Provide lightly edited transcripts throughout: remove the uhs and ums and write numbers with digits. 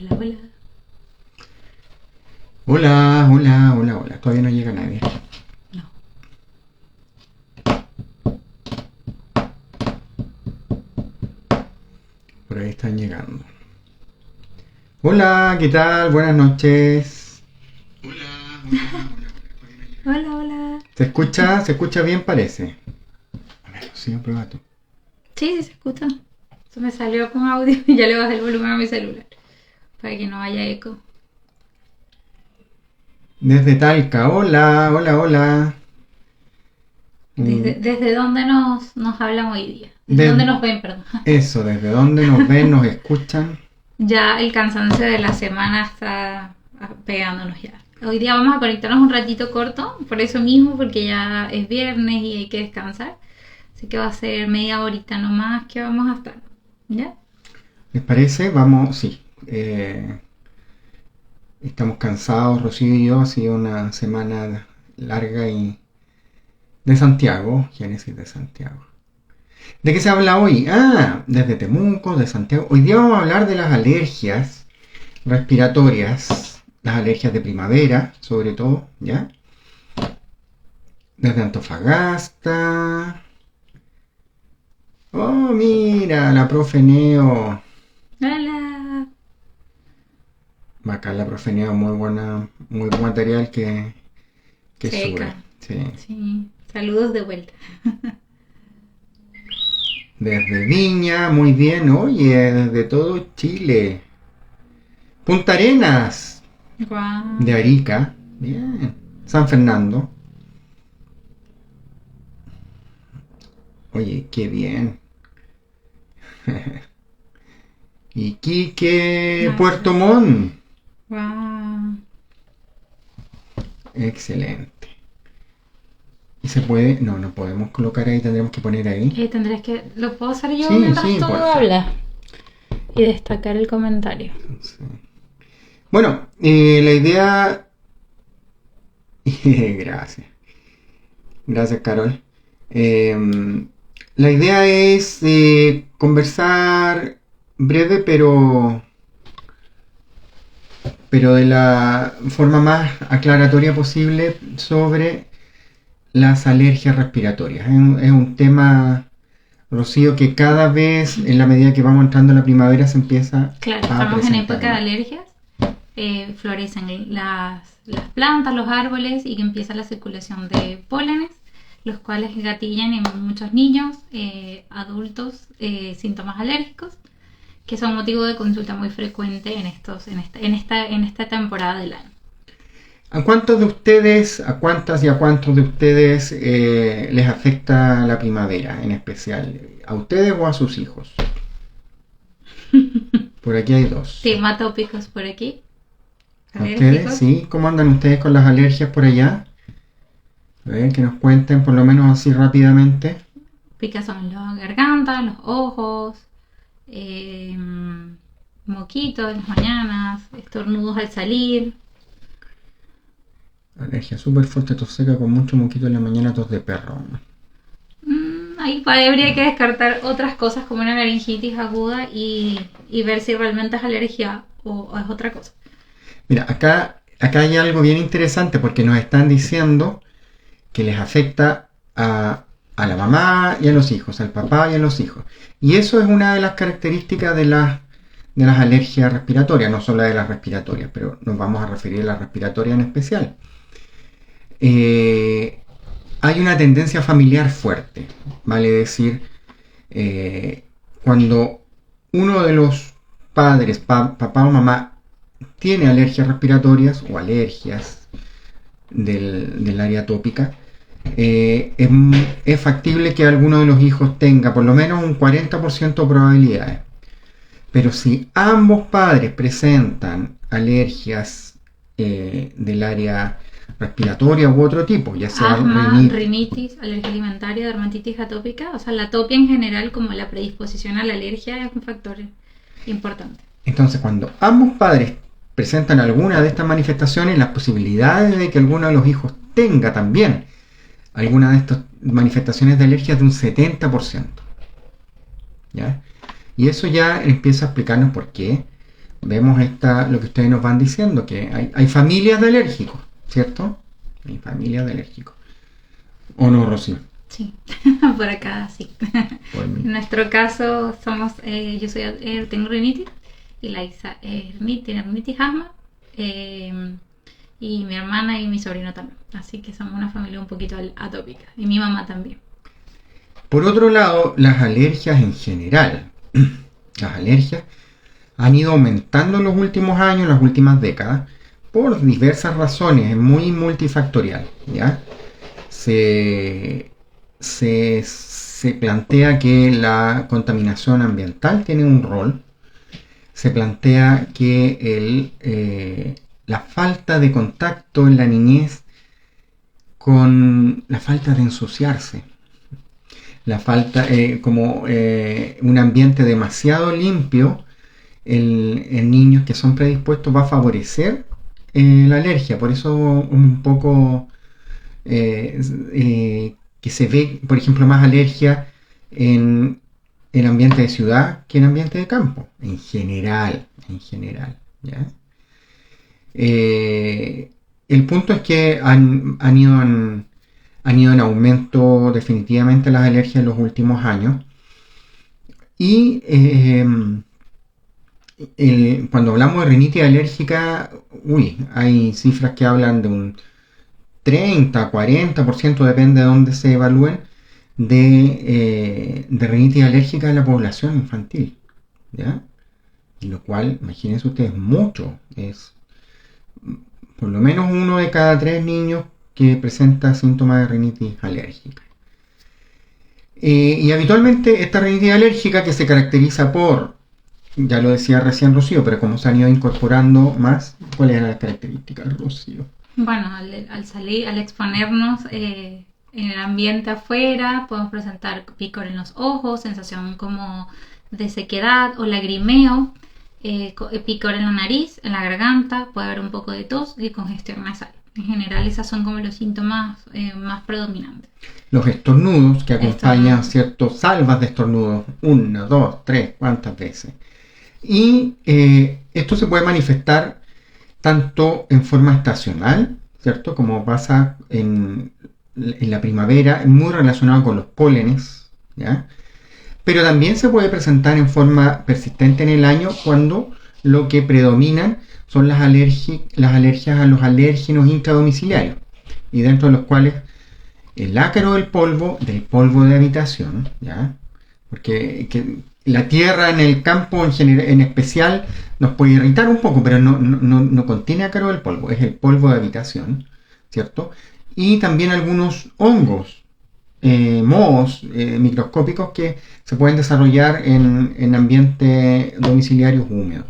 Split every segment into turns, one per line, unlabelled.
Hola, hola.
Hola, hola, hola, hola. Todavía no llega nadie.
No.
Por ahí están llegando. Hola, ¿qué tal? Buenas noches.
Hola, hola.
¿Se escucha? ¿Se escucha bien? Parece. A ver, sí, prueba tú.
Sí, sí se escucha. Eso me salió con audio y ya le bajé el volumen a mi celular para que no haya eco.
Desde Talca. Hola, hola, hola.
¿Desde dónde nos hablan hoy día? ¿Desde dónde
De
nos ven, perdón?
eso, ¿desde dónde nos ven, nos escuchan?
Ya el cansancio de la semana está pegándonos ya. Hoy día vamos a conectarnos un ratito corto, por eso mismo, porque ya es viernes y hay que descansar. Así que va a ser media horita nomás que vamos a estar. ¿Ya?
¿Les parece? Vamos, sí. Estamos cansados, Rocío y yo. Ha sido una semana larga y de Santiago, Génesis de Santiago. ¿De qué se habla hoy? Desde Temuco, de Santiago. Hoy día vamos a hablar de las alergias respiratorias, las alergias de primavera, sobre todo, ¿ya? Desde Antofagasta. Oh, mira, la profe Neo.
Hola.
Bacán, la profe Neo, muy buena, muy buen material que sube.
Seca.
Sí.
Sí. Saludos de vuelta.
Desde Viña, muy bien, oye, desde todo Chile. Punta Arenas, de
Guau.
Arica, bien. San Fernando, oye, qué bien. Iquique, Puerto
Nice.
Montt,
Guau.
excelente. ¿Y se puede? No, no podemos colocar ahí, tendremos que poner ahí.
Tendrás que. Lo puedo hacer yo
Sí,
mientras
sí,
tú
porfa.
hablas. Y destacar el comentario.
Sí. Bueno, la idea... Gracias. Gracias, Carol. La idea es conversar breve, pero de la forma más aclaratoria posible sobre las alergias respiratorias. Es un tema, Rocío, que cada vez, en la medida que vamos entrando en la primavera, se empieza
Claro,
a
estamos en
presentar
época de
más.
alergias. Florecen las plantas, los árboles y que empieza la circulación de pólenes, los cuales gatillan en muchos niños, adultos, síntomas alérgicos, que son motivo de consulta muy frecuente en esta temporada del año.
¿A cuántos de ustedes, a cuántas y a cuántos de ustedes les afecta la primavera en especial? ¿A ustedes o a sus hijos? Por aquí hay dos.
Tema tópicos por aquí.
¿A ustedes?
Alérgicos.
¿Sí? ¿Cómo andan ustedes con las alergias por allá? A ver, que nos cuenten por lo menos así rápidamente.
Picazón en la garganta, los ojos, eh, moquitos en las mañanas, estornudos al salir.
Alergia súper fuerte, tos seca con mucho moquito en la mañana, tos de perro.
Ahí habría que descartar otras cosas como una laringitis aguda y ver si realmente es alergia o es otra cosa.
Mira, acá hay algo bien interesante porque nos están diciendo que les afecta a la mamá y a los hijos, al papá y a los hijos. Y eso es una de las características de las alergias respiratorias, no solo de las respiratorias, pero nos vamos a referir a las respiratorias en especial. Hay una tendencia familiar fuerte, vale decir, cuando uno de los padres, papá o mamá, tiene alergias respiratorias o alergias del área tópica, es factible que alguno de los hijos tenga por lo menos un 40% de probabilidades. Pero si ambos padres presentan alergias del área respiratoria u otro tipo, ya sea
Asma, rinitis, alergia alimentaria, dermatitis atópica, o sea, la atopia en general como la predisposición a la alergia es un factor importante.
entonces cuando ambos padres presentan alguna de estas manifestaciones, las posibilidades de que alguno de los hijos tenga también alguna de estas manifestaciones de alergia es de un 70%. ¿Ya? Y eso ya empieza a explicarnos por qué. vemos lo que ustedes nos van diciendo, que hay familias de alérgicos, ¿cierto? Hay familias de alérgicos. ¿O no, Rocío?
Sí, por acá sí.
Por mí.
En nuestro caso somos, yo tengo rinitis y la Isa tiene rinitis asma, y mi hermana y mi sobrino también. Así que somos una familia un poquito atópica, y mi mamá también.
Por otro lado, las alergias en general, las alergias han ido aumentando en los últimos años, en las últimas décadas, por diversas razones, es muy multifactorial, ¿ya? Se plantea que la contaminación ambiental tiene un rol, se plantea que la falta de contacto en la niñez con la falta de ensuciarse, la falta, un ambiente demasiado limpio en niños que son predispuestos va a favorecer la alergia. Por eso un poco que se ve, por ejemplo, más alergia en ambiente de ciudad que en ambiente de campo, en general, ¿ya? El punto es que han ido en aumento definitivamente las alergias en los últimos años, y cuando hablamos de rinitis alérgica, hay cifras que hablan de un 30-40%, depende de dónde se evalúen, de rinitis alérgica en la población infantil, ¿ya? Lo cual, imagínense ustedes, mucho. Es por lo menos 1 de cada 3 niños que presenta síntomas de rinitis alérgica. Y habitualmente esta rinitis alérgica, que se caracteriza por, ya lo decía recién Rocío, pero como se han ido incorporando más, ¿cuáles eran las características, Rocío?
Bueno, al exponernos en el ambiente afuera, podemos presentar picor en los ojos, sensación como de sequedad o lagrimeo, picor en la nariz, en la garganta, puede haber un poco de tos y congestión nasal. En general, esos son como los síntomas más predominantes.
Los estornudos, que acompañan ciertos salvas de estornudos, 1, 2, 3, ¿cuántas veces? Y esto se puede manifestar tanto en forma estacional, ¿cierto? Como pasa en la primavera, muy relacionado con los pólenes, ¿ya? Pero también se puede presentar en forma persistente en el año, cuando lo que predominan son las alergias a los alérgenos intradomiciliarios, y dentro de los cuales el ácaro del polvo de habitación, ¿ya? Porque la tierra en el campo en especial nos puede irritar un poco, pero no contiene ácaro del polvo, es el polvo de habitación, ¿cierto? Y también algunos hongos, mohos microscópicos que se pueden desarrollar en ambientes domiciliarios húmedos.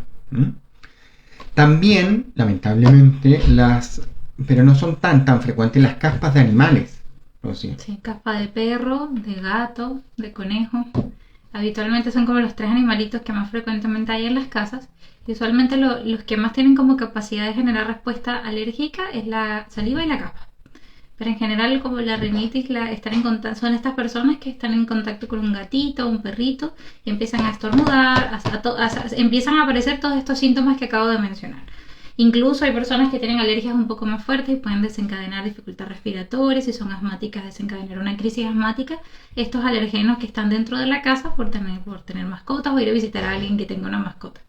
También, lamentablemente, pero no son tan frecuentes, las caspas de animales.
Sí, caspa de perro, de gato, de conejo. Habitualmente son como los 3 animalitos que más frecuentemente hay en las casas. Y usualmente los que más tienen como capacidad de generar respuesta alérgica es la saliva y la caspa. Pero en general, como la rinitis, son estas personas que están en contacto con un gatito o un perrito y empiezan a estornudar, empiezan a aparecer todos estos síntomas que acabo de mencionar. Incluso hay personas que tienen alergias un poco más fuertes y pueden desencadenar dificultad respiratoria, si son asmáticas, desencadenar una crisis asmática. Estos alergenos que están dentro de la casa por tener mascotas o ir a visitar a alguien que tenga una mascota.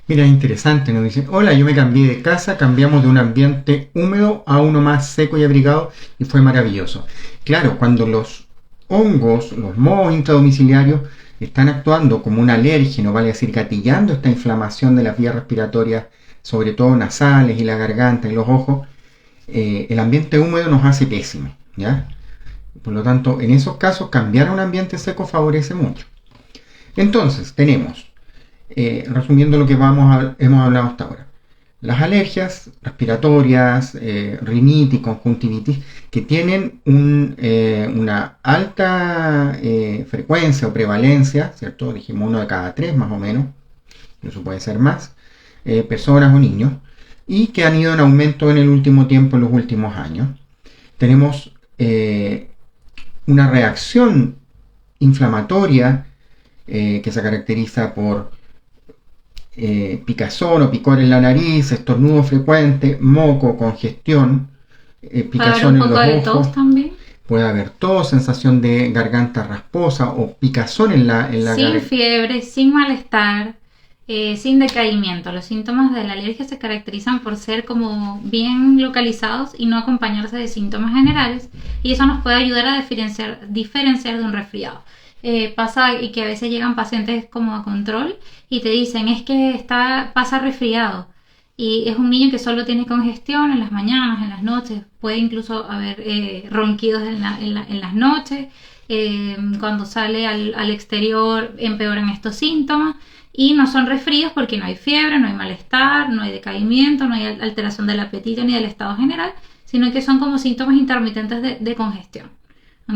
Mira, interesante, nos dicen: hola, yo me cambié de casa, cambiamos de un ambiente húmedo a uno más seco y abrigado y fue maravilloso. Claro, cuando los hongos, los mohos intradomiciliarios están actuando como un alérgeno, vale decir, gatillando esta inflamación de las vías respiratorias, sobre todo nasales y la garganta y los ojos, el ambiente húmedo nos hace pésimo, ¿ya? Por lo tanto, en esos casos, cambiar a un ambiente seco favorece mucho. Entonces, tenemos, resumiendo lo que hemos hablado hasta ahora, las alergias respiratorias, rinitis, conjuntivitis, que tienen una alta frecuencia o prevalencia, ¿cierto? Dijimos 1 de cada 3 más o menos, incluso puede ser más, personas o niños, y que han ido en aumento en el último tiempo, en los últimos años. Tenemos una reacción inflamatoria que se caracteriza por picazón o picor en la nariz, estornudo frecuente, moco, congestión, picazón en los ojos.
Tos también.
Puede haber tos, sensación de garganta rasposa o picazón en la
Sin
garganta.
fiebre, sin malestar, sin decaimiento. Los síntomas de la alergia se caracterizan por ser como bien localizados y no acompañarse de síntomas generales, y eso nos puede ayudar a diferenciar de un resfriado. Pasa y que a veces llegan pacientes como a control y te dicen es que pasa resfriado, y es un niño que solo tiene congestión en las mañanas, en las noches, puede incluso haber ronquidos en las noches, cuando sale al exterior empeoran estos síntomas, y no son resfríos porque no hay fiebre, no hay malestar, no hay decaimiento, no hay alteración del apetito ni del estado general, sino que son como síntomas intermitentes de congestión.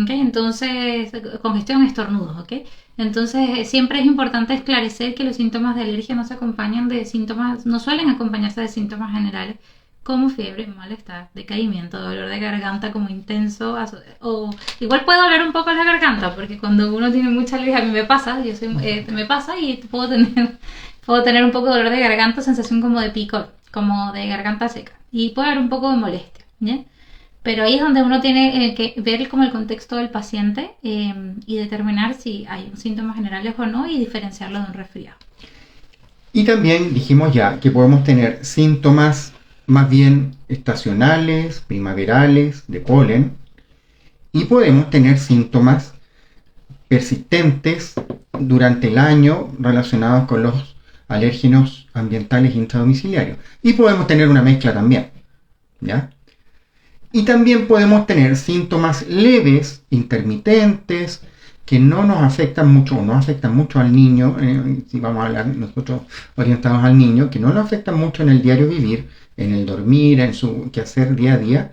¿Okay? Entonces, congestión, estornudos, ¿ok? Entonces, siempre es importante esclarecer que los síntomas de alergia no suelen acompañarse de síntomas generales como fiebre, malestar, decaimiento, dolor de garganta como intenso, o igual puede doler un poco la garganta, porque cuando uno tiene mucha alergia, a mí me pasa, me pasa y puedo tener un poco de dolor de garganta, sensación como de picor, como de garganta seca, y puede haber un poco de molestia, ¿ya? Pero ahí es donde uno tiene que ver como el contexto del paciente y determinar si hay síntomas generales o no y diferenciarlo de un resfriado.
Y también dijimos ya que podemos tener síntomas más bien estacionales, primaverales, de polen, y podemos tener síntomas persistentes durante el año relacionados con los alérgenos ambientales intradomiciliarios. Y podemos tener una mezcla también, ¿ya? Y también podemos tener síntomas leves, intermitentes, que no nos afectan mucho o no afectan mucho al niño, si vamos a hablar nosotros orientados al niño, que no lo afectan mucho en el diario vivir, en el dormir, en su quehacer día a día.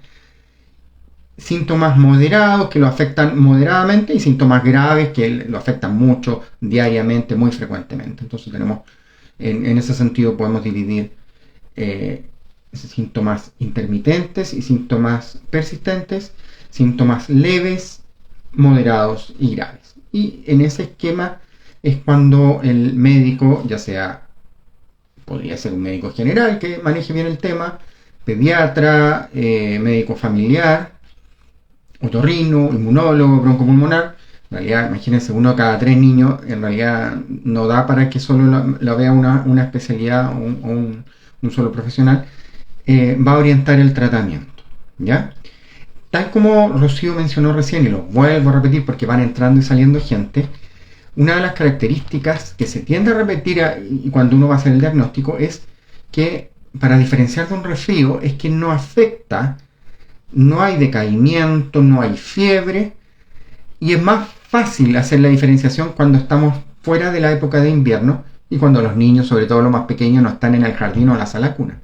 Síntomas moderados que lo afectan moderadamente y síntomas graves que lo afectan mucho, diariamente, muy frecuentemente. Entonces tenemos, en ese sentido podemos dividir síntomas intermitentes y síntomas persistentes, síntomas leves, moderados y graves. Y en ese esquema es cuando el médico, ya sea, podría ser un médico general que maneje bien el tema, pediatra, médico familiar, otorrino, inmunólogo, broncopulmonar. En realidad, imagínense, uno de cada 3 niños, en realidad no da para que solo la vea una especialidad o un solo profesional. Va a orientar el tratamiento, ¿ya? Tal como Rocío mencionó recién, y lo vuelvo a repetir porque van entrando y saliendo gente, una de las características que se tiende a repetir cuando uno va a hacer el diagnóstico es que, para diferenciar de un resfrío, es que no afecta, no hay decaimiento, no hay fiebre, y es más fácil hacer la diferenciación cuando estamos fuera de la época de invierno y cuando los niños, sobre todo los más pequeños, no están en el jardín o la sala cuna.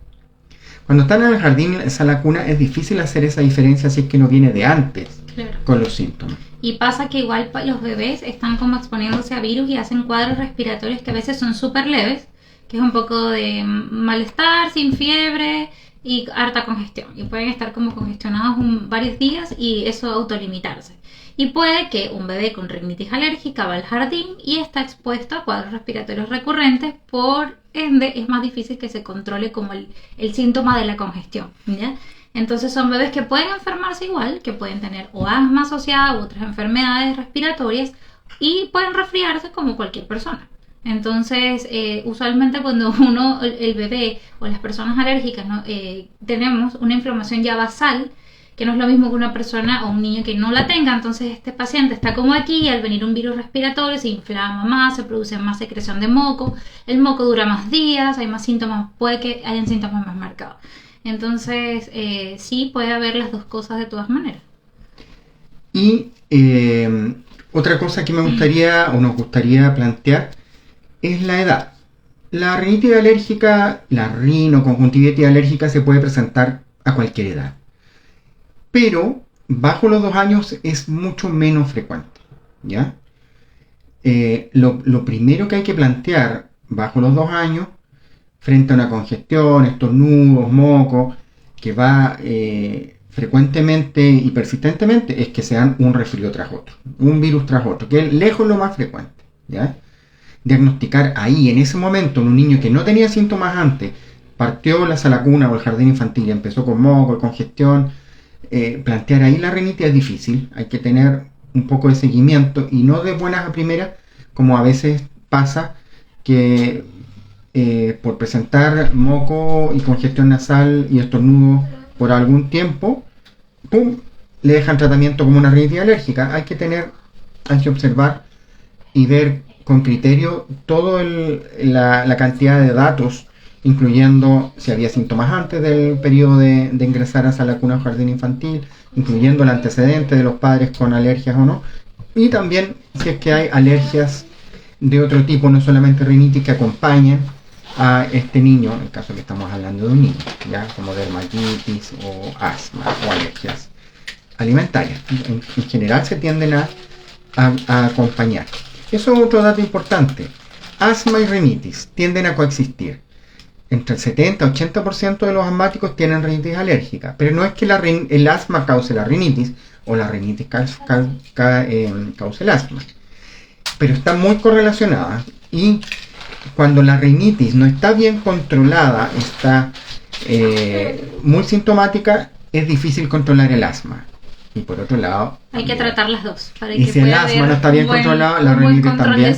Cuando están en el jardín, esa la cuna, es difícil hacer esa diferencia si es que no viene de antes, claro, con los síntomas.
Y pasa que igual los bebés están como exponiéndose a virus y hacen cuadros respiratorios que a veces son súper leves, que es un poco de malestar, sin fiebre y harta congestión. Y pueden estar como congestionados varios días y eso autolimitarse. Y puede que un bebé con rinitis alérgica va al jardín y está expuesto a cuadros respiratorios recurrentes, por ende es más difícil que se controle como el síntoma de la congestión, ¿ya? Entonces son bebés que pueden enfermarse igual, que pueden tener o asma asociada u otras enfermedades respiratorias y pueden resfriarse como cualquier persona. Entonces, usualmente cuando el bebé o las personas alérgicas, ¿no? Tenemos una inflamación ya basal, que no es lo mismo que una persona o un niño que no la tenga. Entonces este paciente está como aquí y al venir un virus respiratorio se inflama más, se produce más secreción de moco, el moco dura más días, hay más síntomas, puede que hayan síntomas más marcados. Entonces sí puede haber las dos cosas de todas maneras.
Y otra cosa que me gustaría o nos gustaría plantear es la edad. La rinitis alérgica, la rinoconjuntivitis alérgica se puede presentar a cualquier edad, pero bajo los 2 años es mucho menos frecuente, ¿ya? Lo primero que hay que plantear bajo los 2 años, frente a una congestión, estornudos, moco, que va frecuentemente y persistentemente, es que sean un resfrío tras otro, un virus tras otro, que es lejos lo más frecuente, ¿ya? diagnosticar ahí, en ese momento, en un niño que no tenía síntomas antes, partió la sala cuna o el jardín infantil y empezó con moco, congestión, plantear ahí la rinitis es difícil. Hay que tener un poco de seguimiento y no de buenas a primeras, como a veces pasa, que por presentar moco y congestión nasal y estornudo por algún tiempo, ¡pum!, le dejan tratamiento como una rinitis alérgica. Hay que observar y ver con criterio toda la cantidad de datos, incluyendo si había síntomas antes del periodo de ingresar a sala cuna o jardín infantil, incluyendo el antecedente de los padres con alergias o no, y también si es que hay alergias de otro tipo, no solamente rinitis, que acompañan a este niño, en el caso que estamos hablando de un niño, ya como dermatitis o asma o alergias alimentarias. En general se tienden a acompañar. Eso es otro dato importante. Asma y rinitis tienden a coexistir. Entre el 70-80% de los asmáticos tienen rinitis alérgica, pero no es que el asma cause la rinitis o la rinitis cause el asma, pero están muy correlacionadas, y cuando la rinitis no está bien controlada, está muy sintomática, es difícil controlar el asma. Y por otro lado,
hay que tratar las dos.
Y si el asma no está bien controlado, la rinitis también.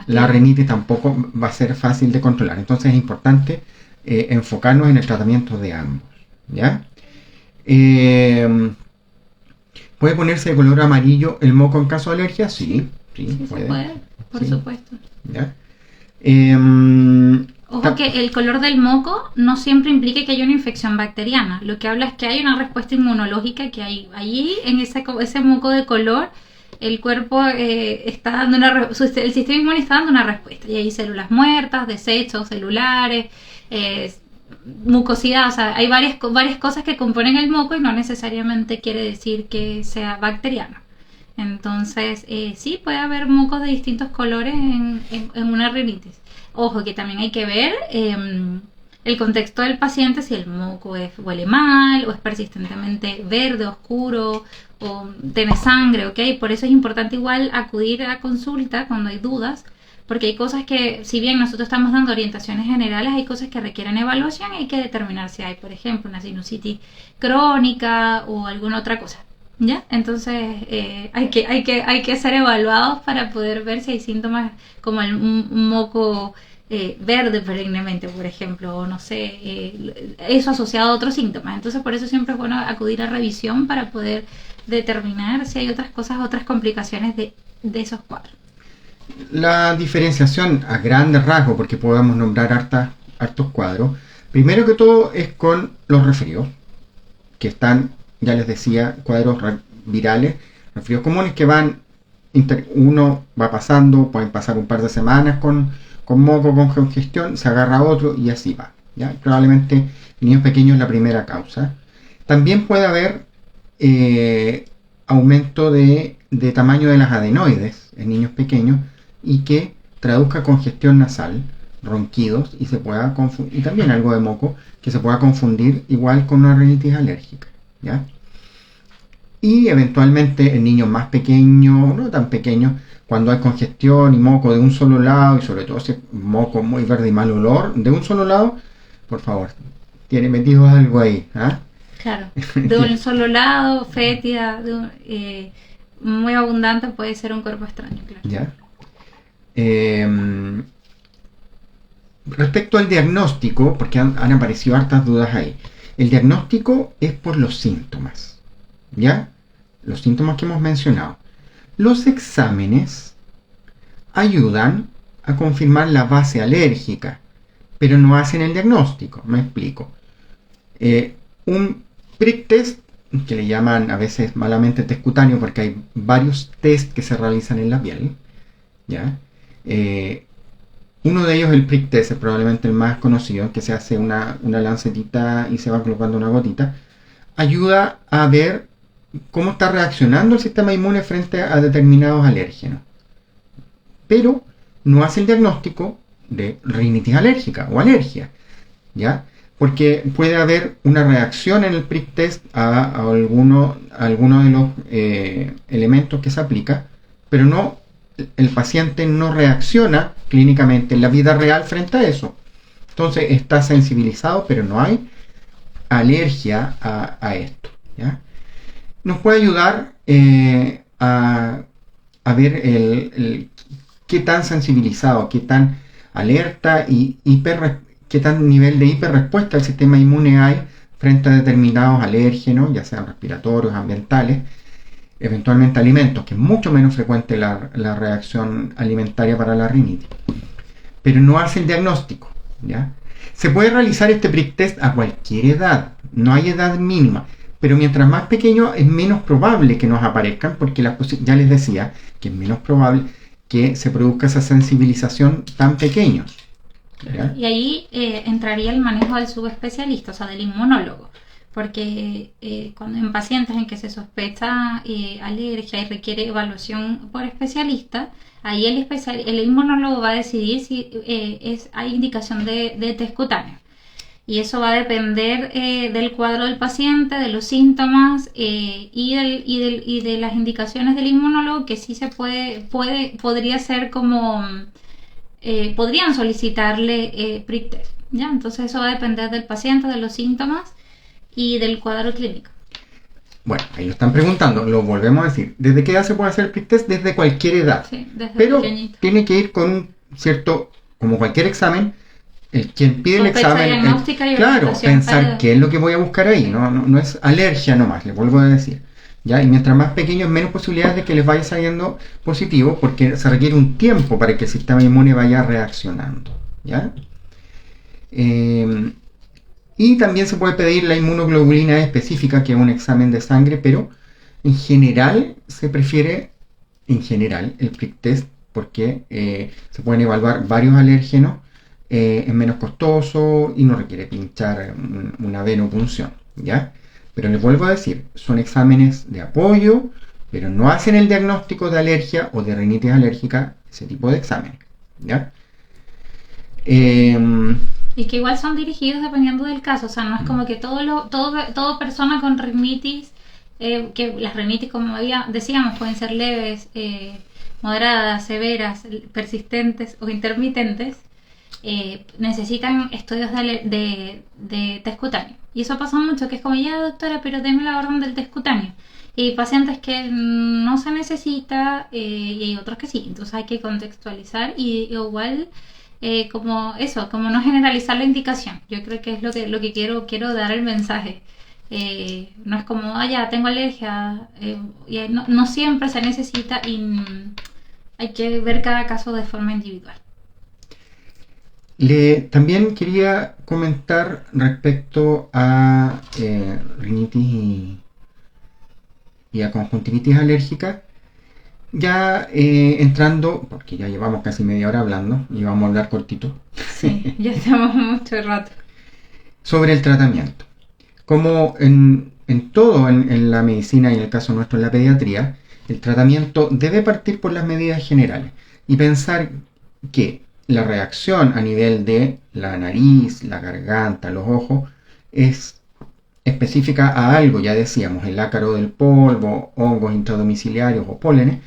La rinitis tampoco va a ser fácil de controlar. Entonces es importante enfocarnos en el tratamiento de ambos, ¿ya? ¿Puede ponerse de color amarillo el moco en caso de alergia? Sí,
sí puede. Se puede, por supuesto.
¿Ya?
Ojo que el color del moco no siempre implica que haya una infección bacteriana. Lo que habla es que hay una respuesta inmunológica, que hay allí en ese moco de color, el cuerpo está dando el sistema inmune está dando una respuesta. Y hay células muertas, desechos celulares, mucosidad. O sea, hay varias cosas que componen el moco y no necesariamente quiere decir que sea bacteriano. Entonces, sí, puede haber mocos de distintos colores en una rinitis. Ojo que también hay que ver el contexto del paciente, si el moco huele mal o es persistentemente verde, oscuro o tiene sangre, ¿ok? Por eso es importante igual acudir a consulta cuando hay dudas, porque hay cosas que, si bien nosotros estamos dando orientaciones generales, hay cosas que requieren evaluación y hay que determinar si hay, por ejemplo, una sinusitis crónica o alguna otra cosa. ¿Ya? Entonces hay que ser evaluados para poder ver si hay síntomas como un moco verde perennemente, por ejemplo, o no sé, eso asociado a otros síntomas. Entonces por eso siempre es bueno acudir a revisión para poder determinar si hay otras cosas, otras complicaciones de esos cuadros.
La diferenciación a grandes rasgos, porque podemos nombrar hartos cuadros, primero que todo es con los resfríos, que están, ya les decía, cuadros virales, resfríos comunes que uno va pasando, pueden pasar un par de semanas con moco, con congestión, se agarra otro y así va, ¿ya? Probablemente en niños pequeños es la primera causa. También puede haber aumento de tamaño de las adenoides en niños pequeños y que traduzca congestión nasal, ronquidos, y se pueda confundir, y también algo de moco que se pueda confundir igual con una rinitis alérgica, ¿ya? Y eventualmente en niños más pequeños, no tan pequeños, cuando hay congestión y moco de un solo lado, y sobre todo si es moco muy verde y mal olor de un solo lado, por favor, tiene metido algo ahí, ¿ah?
Claro, de un solo lado, fétida, muy abundante, puede ser un cuerpo extraño, claro.
¿Ya? Respecto al diagnóstico, porque han aparecido hartas dudas ahí, el diagnóstico es por los síntomas, ¿ya? Los síntomas que hemos mencionado. Los exámenes ayudan a confirmar la base alérgica, pero no hacen el diagnóstico. Me explico. Un prick test, que le llaman a veces malamente test cutáneo, porque hay varios test que se realizan en la piel, ¿ya? Uno de ellos, el prick test, es probablemente el más conocido, que se hace una lancetita y se va colocando una gotita. Ayuda a ver cómo está reaccionando el sistema inmune frente a determinados alérgenos, pero no hace el diagnóstico de rinitis alérgica o alergia, ¿ya? Porque puede haber una reacción en el prick test a alguno de los elementos que se aplica, pero no el paciente no reacciona clínicamente en la vida real frente a eso. Entonces está sensibilizado, pero no hay alergia a esto, ¿ya? Nos puede ayudar a ver qué tan sensibilizado, qué tan alerta y qué tan nivel de hiperrespuesta al sistema inmune hay frente a determinados alérgenos, ya sean respiratorios, ambientales, eventualmente alimentos, que es mucho menos frecuente la reacción alimentaria para la rinitis. Pero no hace el diagnóstico, ¿ya? Se puede realizar este prick test a cualquier edad, no hay edad mínima, pero mientras más pequeño es menos probable que nos aparezcan, porque ya les decía que es menos probable que se produzca esa sensibilización tan pequeños, ¿ya?
Y ahí entraría el manejo del subespecialista, o sea, del inmunólogo, porque cuando en pacientes en que se sospecha alergia y requiere evaluación por especialista, ahí el inmunólogo va a decidir si hay indicación de test cutáneo. Y eso va a depender del cuadro del paciente, de los síntomas y de las indicaciones del inmunólogo, que sí se podría ser como... podrían solicitarle prick test, ¿ya? Entonces eso va a depender del paciente, de los síntomas y del cuadro clínico.
Bueno, ahí lo están preguntando, lo volvemos a decir. ¿Desde qué edad se puede hacer el prick test? Desde cualquier edad.
Sí, desde
pero
pequeñito.
Tiene que ir con un cierto, como cualquier examen, quien pide el examen, claro, pensar qué es lo que voy a buscar ahí, no es alergia nomás, les vuelvo a decir, ¿ya? Y mientras más pequeño, menos posibilidades de que les vaya saliendo positivo, porque se requiere un tiempo para que el sistema inmune vaya reaccionando, ¿ya? Y también se puede pedir la inmunoglobulina específica, que es un examen de sangre, pero en general se prefiere, el prick test, porque se pueden evaluar varios alérgenos. Es menos costoso y no requiere pinchar una venopunción, ¿ya? Pero les vuelvo a decir, son exámenes de apoyo, pero no hacen el diagnóstico de alergia o de rinitis alérgica, ese tipo de exámenes, ¿ya?
Y que igual son dirigidos dependiendo del caso, o sea, no es como que toda persona con rinitis, que las rinitis, como decíamos, pueden ser leves, moderadas, severas, persistentes o intermitentes, necesitan estudios de test cutáneo. Y eso pasa mucho, que es como, ya doctora, pero deme la orden del test cutáneo. Y hay pacientes que no se necesita y hay otros que sí. Entonces hay que contextualizar y igual como no generalizar la indicación. Yo creo que es lo que quiero dar el mensaje. No es como, ya tengo alergia, y no siempre se necesita y hay que ver cada caso de forma individual.
También quería comentar respecto a rinitis y a conjuntivitis alérgica, ya entrando, porque ya llevamos casi media hora hablando y vamos a hablar cortito.
Sí, ya estamos mucho rato.
Sobre el tratamiento. Como en todo en la medicina y en el caso nuestro en la pediatría, el tratamiento debe partir por las medidas generales y pensar que la reacción a nivel de la nariz, la garganta, los ojos, es específica a algo, ya decíamos, el ácaro del polvo, hongos intradomiciliarios o pólenes.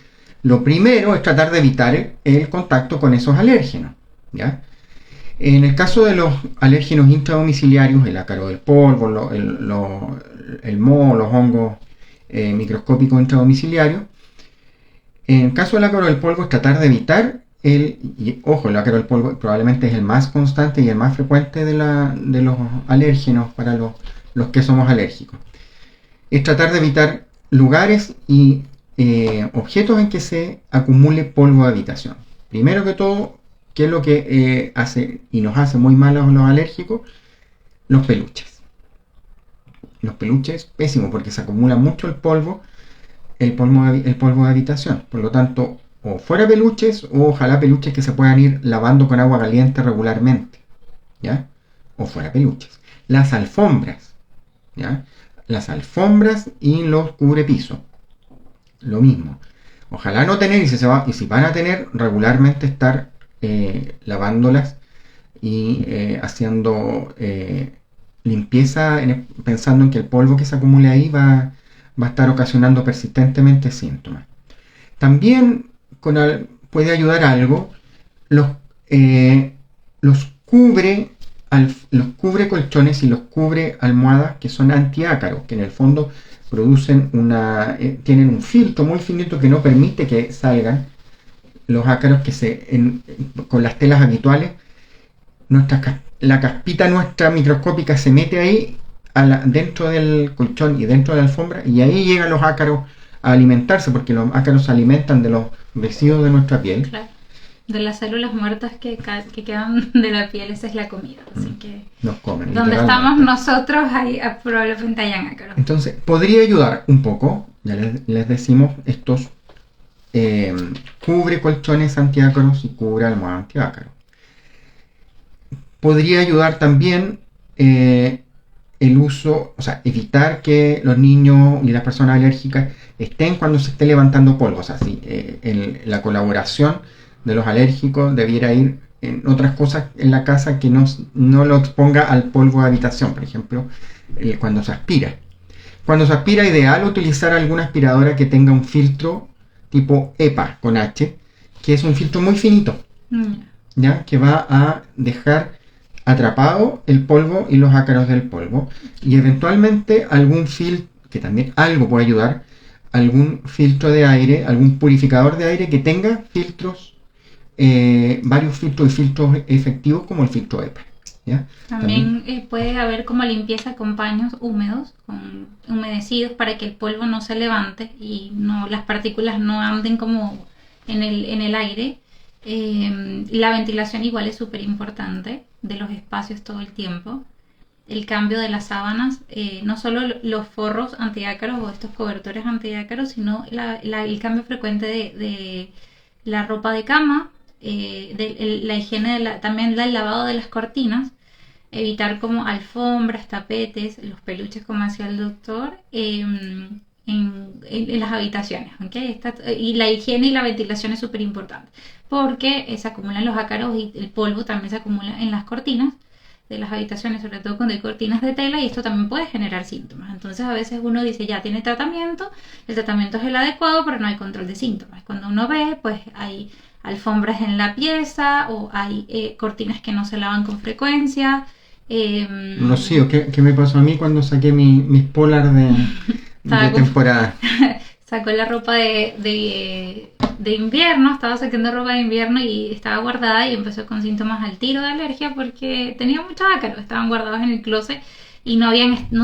Lo primero es tratar de evitar el contacto con esos alérgenos, ¿ya? En el caso de los alérgenos intradomiciliarios, el ácaro del polvo, el moho, los hongos microscópicos intradomiciliarios, en el caso del ácaro del polvo es tratar de evitar el ácaro del polvo probablemente es el más constante y el más frecuente de los alérgenos para los que somos alérgicos. Es tratar de evitar lugares y objetos en que se acumule polvo de habitación. Primero que todo, ¿qué es lo que hace y nos hace muy mal a los alérgicos? Los peluches. Los peluches, pésimo, porque se acumula mucho el polvo de habitación. Por lo tanto, o fuera peluches, o ojalá peluches que se puedan ir lavando con agua caliente regularmente, ¿ya? O fuera peluches. Las alfombras, ¿ya? Las alfombras y los cubrepisos, lo mismo. Ojalá no tener, y si van a tener, regularmente estar lavándolas y haciendo limpieza, pensando en que el polvo que se acumule ahí va a estar ocasionando persistentemente síntomas. También puede ayudar algo. Los, los cubre los cubre colchones y los cubre almohadas que son antiácaros, que en el fondo producen tienen un filtro muy finito que no permite que salgan los ácaros con las telas habituales. La caspita nuestra microscópica se mete ahí dentro del colchón y dentro de la alfombra, y ahí llegan los ácaros a alimentarse, porque los ácaros se alimentan de los residuos de nuestra piel.
Claro. De las células muertas que quedan de la piel, esa es la comida. Así que
nos comen.
Donde estamos nosotros, ahí probablemente hayan ácaros.
Entonces, podría ayudar un poco, ya les decimos, estos cubre colchones antiácaros y cubre almohadas antiácaros. Podría ayudar también el uso, o sea, evitar que los niños y las personas alérgicas estén cuando se esté levantando polvo. O sea, la colaboración de los alérgicos debiera ir en otras cosas en la casa que no lo exponga al polvo de habitación. Por ejemplo, cuando se aspira. Cuando se aspira, ideal utilizar alguna aspiradora que tenga un filtro tipo EPA con H, que es un filtro muy finito, ¿ya? Que va a dejar atrapado el polvo y los ácaros del polvo. Y eventualmente algún filtro, que también algo puede ayudar, algún filtro de aire, algún purificador de aire que tenga filtros, varios filtros y filtros efectivos como el filtro EPA, ¿ya?
También puede haber como limpieza con paños húmedos, humedecidos, para que el polvo no se levante y las partículas no anden como en el aire. La ventilación igual es súper importante de los espacios todo el tiempo. El cambio de las sábanas, no solo los forros antiácaros o estos cobertores antiácaros, sino el cambio frecuente de la ropa de cama, la higiene, también el lavado de las cortinas, evitar como alfombras, tapetes, los peluches, como hacía el doctor, en las habitaciones, ¿okay? Y la higiene y la ventilación es súper importante, porque se acumulan los ácaros y el polvo también se acumula en las cortinas de las habitaciones, sobre todo cuando hay cortinas de tela, y esto también puede generar síntomas. Entonces a veces uno dice, ya tiene tratamiento, el tratamiento es el adecuado, pero no hay control de síntomas. Cuando uno ve, pues hay alfombras en la pieza o hay cortinas que no se lavan con frecuencia.
Rocío, ¿qué me pasó a mí cuando saqué mis polar de temporada?
Sacó la ropa de invierno, estaba sacando ropa de invierno y estaba guardada, y empezó con síntomas al tiro de alergia porque tenía muchos ácaros, estaban guardados en el closet y no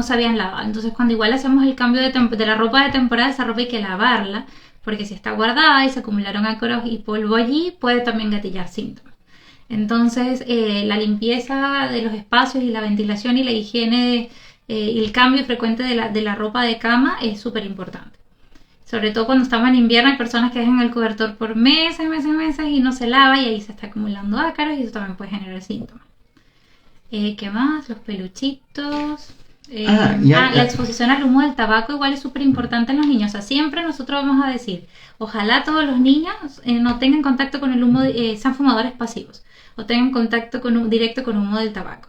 se habían lavado. Entonces cuando igual hacemos el cambio de la ropa de temporada, esa ropa hay que lavarla, porque si está guardada y se acumularon ácaros y polvo allí, puede también gatillar síntomas. Entonces la limpieza de los espacios y la ventilación y la higiene y el cambio frecuente de la ropa de cama es súper importante. Sobre todo cuando estamos en invierno, hay personas que dejan el cobertor por meses y no se lava, y ahí se está acumulando ácaros y eso también puede generar síntomas. ¿Qué más? Los peluchitos. La exposición al humo del tabaco igual es súper importante en los niños. O sea, siempre nosotros vamos a decir, ojalá todos los niños no tengan contacto con el humo, sean fumadores pasivos o tengan contacto directo con humo del tabaco.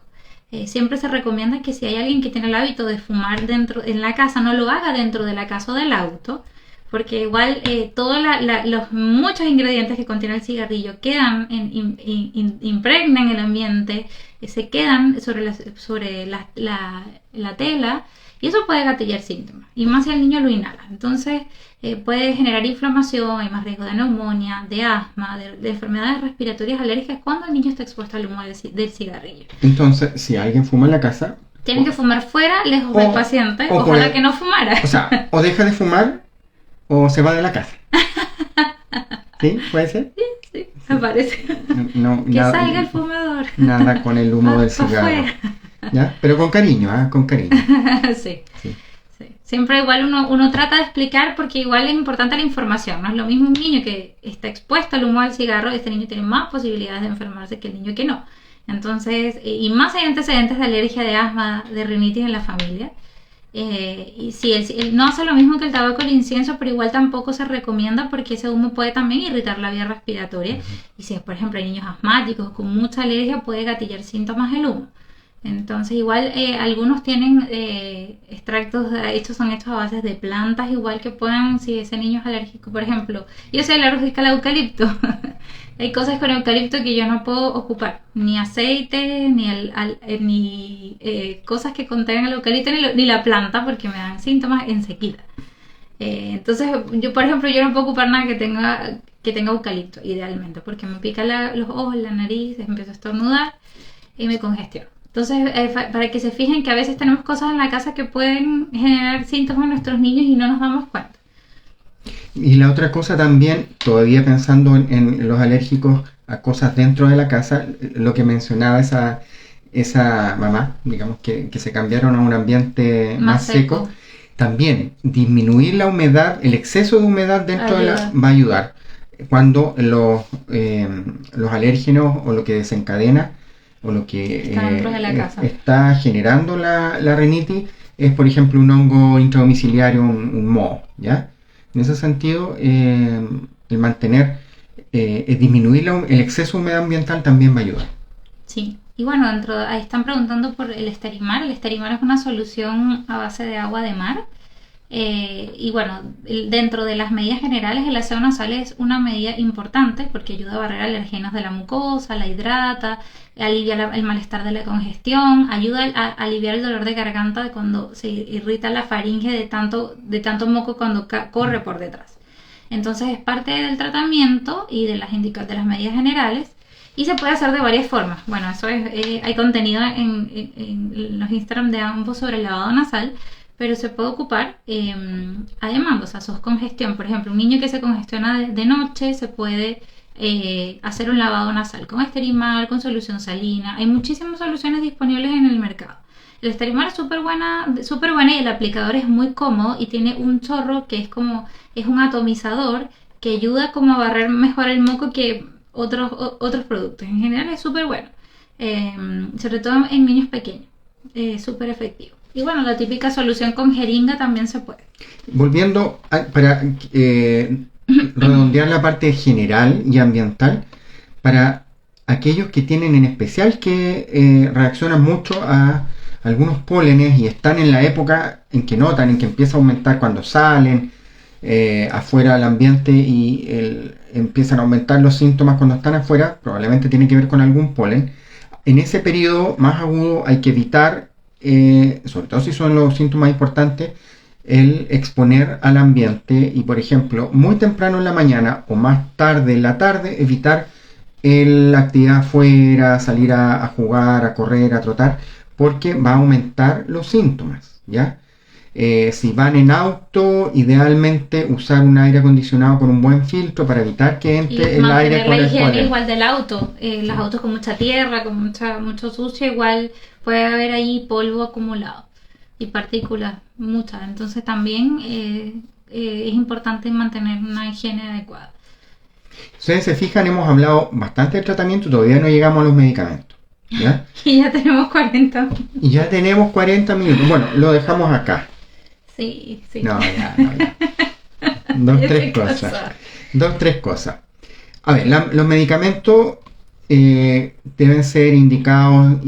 Siempre se recomienda que si hay alguien que tiene el hábito de fumar en la casa, no lo haga dentro de la casa o del auto, porque igual todos los muchos ingredientes que contiene el cigarrillo impregnan el ambiente, se quedan sobre la tela, y eso puede gatillar síntomas, y más si el niño lo inhala. Entonces puede generar inflamación, hay más riesgo de neumonía, de asma, de enfermedades respiratorias alérgicas cuando el niño está expuesto al humo del cigarrillo.
Entonces, si alguien fuma en la casa,
tienen que fumar fuera, lejos del paciente. Ojalá que no fumara.
O sea, o deja de fumar o se va de la casa. ¿Sí? ¿Puede ser?
Sí, me parece. Que salga el fumador.
Nada con el humo del cigarro. ¿Ya? Pero con cariño, con cariño.
Sí. Siempre igual uno trata de explicar, porque igual es importante la información. No es lo mismo un niño que está expuesto al humo del cigarro, este niño tiene más posibilidades de enfermarse que el niño que no. Entonces, y más hay antecedentes de alergia, de asma, de rinitis en la familia. Y si él no hace lo mismo que el tabaco o el incienso, pero igual tampoco se recomienda, porque ese humo puede también irritar la vía respiratoria. Y si, por ejemplo, hay niños asmáticos con mucha alergia, puede gatillar síntomas el humo. Entonces, igual algunos tienen extractos son hechos a base de plantas, igual que puedan, si ese niño es alérgico, por ejemplo, yo soy alérgica al eucalipto. Hay cosas con eucalipto que yo no puedo ocupar, ni aceite, ni cosas que contengan el eucalipto, ni la planta, porque me dan síntomas enseguida. Entonces, yo, por ejemplo, yo no puedo ocupar nada que tenga eucalipto, idealmente, porque me pica los ojos, la nariz, empiezo a estornudar y me congestiono. Entonces, para que se fijen que a veces tenemos cosas en la casa que pueden generar síntomas en nuestros niños y no nos damos cuenta.
Y la otra cosa también, todavía pensando en los alérgicos a cosas dentro de la casa, lo que mencionaba esa mamá, digamos, que se cambiaron a un ambiente más seco. También disminuir la humedad, el exceso de humedad dentro va a ayudar. Cuando los alérgenos o lo que desencadena o lo que está generando la rinitis es, por ejemplo, un hongo intradomiciliario, un moho, ¿ya? En ese sentido, el mantener, disminuir el exceso de humedad ambiental también va a ayudar.
Sí, y bueno, ahí están preguntando por el Esterimar. El Esterimar es una solución a base de agua de mar. Y bueno, dentro de las medidas generales, el aseo nasal es una medida importante porque ayuda a barrer alergenos de la mucosa, la hidrata, alivia el malestar de la congestión, ayuda a aliviar el dolor de garganta de cuando se irrita la faringe de tanto moco cuando corre por detrás. Entonces es parte del tratamiento y de las medidas generales. Y se puede hacer de varias formas. Bueno, eso hay contenido en los Instagram de ambos sobre el lavado nasal, pero se puede ocupar además, o sea, sos congestión. Por ejemplo, un niño que se congestiona de noche, se puede hacer un lavado nasal con Esterimar, con solución salina. Hay muchísimas soluciones disponibles en el mercado. El Esterimar es súper buena y el aplicador es muy cómodo y tiene un chorro que es un atomizador que ayuda como a barrer mejor el moco que otros productos. En general es súper bueno, sobre todo en niños pequeños, súper efectivo. Y bueno, la típica solución con jeringa también se puede.
Volviendo para redondear la parte general y ambiental, para aquellos que tienen en especial que reaccionan mucho a algunos pólenes y están en la época en que notan, en que empieza a aumentar cuando salen afuera al ambiente y empiezan a aumentar los síntomas cuando están afuera, probablemente tiene que ver con algún polen. En ese periodo más agudo hay que evitar, sobre todo si son los síntomas importantes, el exponer al ambiente y, por ejemplo, muy temprano en la mañana o más tarde en la tarde, evitar la actividad afuera, salir a jugar, a correr, a trotar, porque va a aumentar los síntomas, ¿ya? Si van en auto, idealmente usar un aire acondicionado con un buen filtro para evitar que entre el aire con el polen.
Igual del auto, los autos con mucha tierra, con mucho sucio, igual puede haber ahí polvo acumulado y partículas, muchas. Entonces también es importante mantener una higiene adecuada.
Ustedes se fijan, hemos hablado bastante del tratamiento, todavía no llegamos a los medicamentos, ¿ya?
Y ya tenemos 40.
Y ya tenemos 40 minutos. Bueno, lo dejamos acá.
Sí.
No, ya. Dos, tres cosas. A ver, los medicamentos deben ser indicados,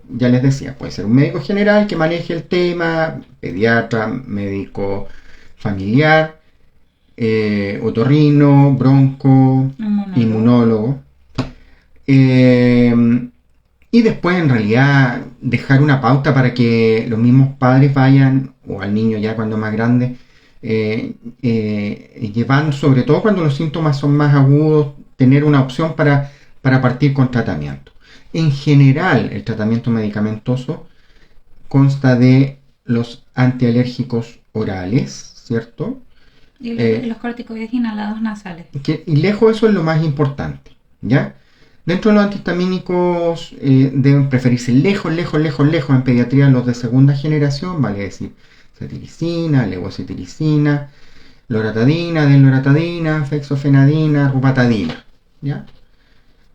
ya les decía, puede ser un médico general que maneje el tema, pediatra, médico familiar, otorrino, bronco, inmunólogo. Y después, en realidad, dejar una pauta para que los mismos padres vayan, o al niño ya cuando es más grande, llevando, sobre todo cuando los síntomas son más agudos, tener una opción para partir con tratamiento. En general, el tratamiento medicamentoso consta de los antialérgicos orales, ¿cierto?
Y los corticoides inhalados nasales.
Y lejos eso es lo más importante, ¿ya? Dentro de los antihistamínicos deben preferirse lejos en pediatría los de segunda generación, vale decir, cetiricina, levocetiricina, loratadina, desloratadina, fexofenadina, rupatadina, ¿ya?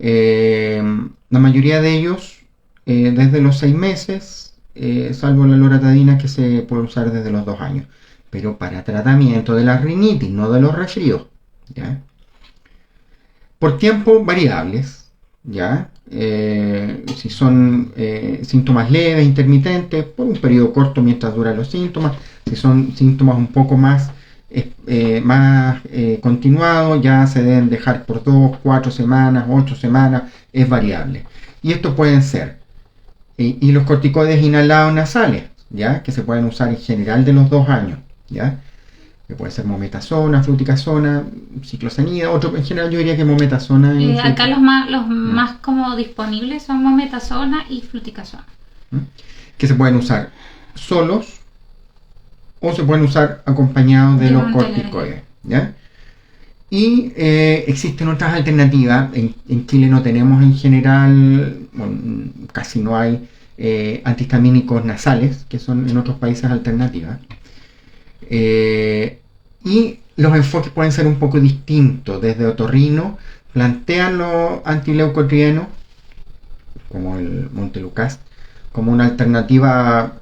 La mayoría de ellos desde los 6 meses, salvo la loratadina que se puede usar desde los 2 años, pero para tratamiento de la rinitis, no de los resfríos, ¿ya? Por tiempos variables, ¿ya? Si son síntomas leves, intermitentes, por un periodo corto mientras duran los síntomas. Si son síntomas un poco más continuados, ya se deben dejar por 2, 4 semanas, 8 semanas, es variable. Y estos pueden ser y los corticoides inhalados nasales, ¿ya? Que se pueden usar en general de los 2 años, ¿ya? Que puede ser mometasona, fluticasona, ciclosanida, otro en general yo diría que mometasona.
Acá los más como disponibles son mometasona y fluticasona.
Que se pueden usar solos o se pueden usar acompañados de los corticoides, ¿ya? Y existen otras alternativas. En Chile no tenemos en general, bueno, casi no hay antihistamínicos nasales, que son en otros países alternativas. Y los enfoques pueden ser un poco distintos. Desde otorrino plantean los antileucotrienos, como el Montelukast, como una alternativa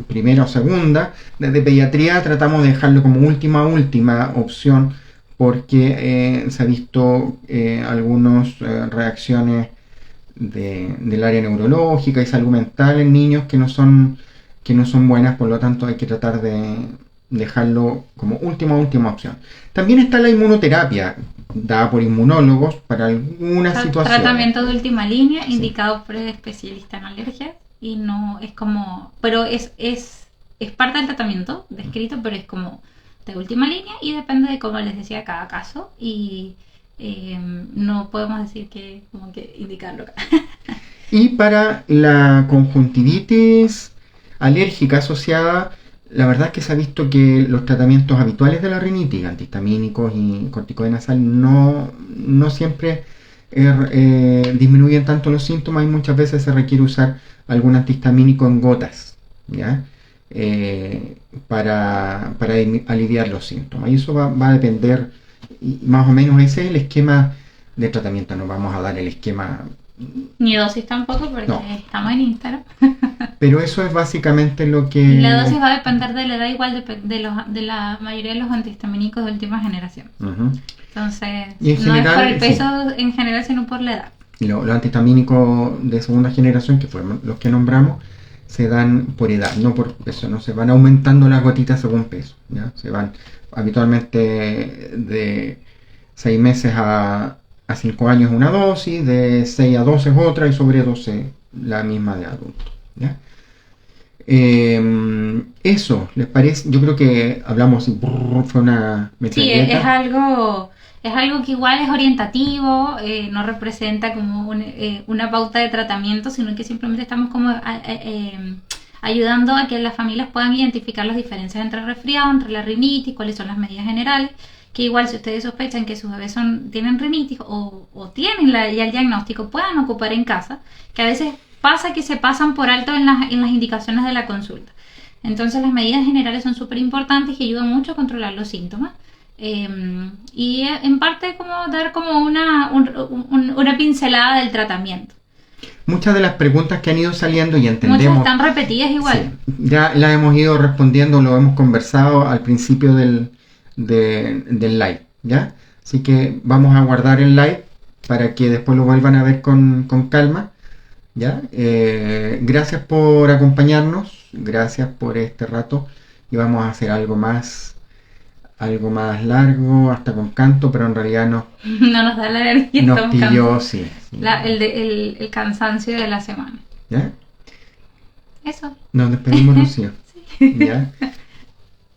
primera o segunda. Desde pediatría tratamos de dejarlo como última opción, porque se ha visto algunas reacciones del área neurológica y salud mental en niños que no son buenas, por lo tanto hay que tratar de dejarlo como última opción. También está la inmunoterapia, dada por inmunólogos para algunas situaciones.
Tratamiento de última línea, indicado por el especialista en alergias, y no es como, pero es parte del tratamiento descrito, pero es como de última línea y depende de, como les decía, cada caso, y no podemos decir que como que indicarlo acá.
Y para la conjuntivitis alérgica asociada, la verdad es que se ha visto que los tratamientos habituales de la rinitis, antihistamínicos y corticoide nasal, no siempre disminuyen tanto los síntomas, y muchas veces se requiere usar algún antihistamínico en gotas, ¿ya? Para aliviar los síntomas. Y eso va a depender, y más o menos ese es el esquema de tratamiento. No vamos a dar el esquema
ni dosis tampoco, porque no. Estamos en Instagram.
Pero eso es básicamente lo que...
La dosis va a depender de la edad, igual de la mayoría de los antihistamínicos de última generación. Entonces, y en no general, es por el peso en general, sino por la edad.
Los antihistamínicos de segunda generación, que fueron los que nombramos, se dan por edad, no por peso. No se van aumentando las gotitas según peso, ¿ya? Se van habitualmente de 6 meses a 5 años una dosis, de 6 a 12 es otra, y sobre 12 la misma de adulto, ¿ya? Eso, ¿les parece? Yo creo que hablamos, fue una
metralleta. Sí, es algo que igual es orientativo, no representa como una pauta de tratamiento, sino que simplemente estamos como ayudando a que las familias puedan identificar las diferencias entre el resfriado, entre la rinitis, cuáles son las medidas generales, que igual si ustedes sospechan que sus bebés tienen rinitis o tienen ya el diagnóstico, puedan ocupar en casa, que a veces pasa que se pasan por alto en las indicaciones de la consulta. Entonces las medidas generales son súper importantes y ayudan mucho a controlar los síntomas. Y en parte como dar como una pincelada del tratamiento.
Muchas de las preguntas que han ido saliendo y entendemos...
Muchas están repetidas igual.
Sí, ya las hemos ido respondiendo, lo hemos conversado al principio del live, ¿ya? Así que vamos a guardar el live para que después lo vuelvan a ver con calma, ¿ya? Gracias por acompañarnos, gracias por este rato, y vamos a hacer algo más largo, hasta con canto, pero en realidad no
nos da la energía.
Nos pilló, sí.
El cansancio de la semana.
¿Ya?
Eso.
Nos despedimos, Rocío.
Sí.
¿Ya?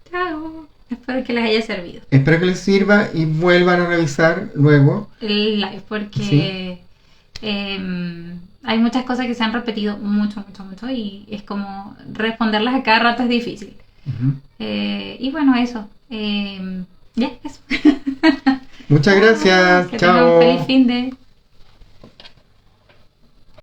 Chao. Espero que les haya servido.
Espero que les sirva y vuelvan a revisar luego
el live, porque ¿sí? Hay muchas cosas que se han repetido mucho, y es como responderlas a cada rato es difícil. Y bueno, eso. Ya, eso.
Muchas gracias.
Que
chao.
tengan un feliz fin de...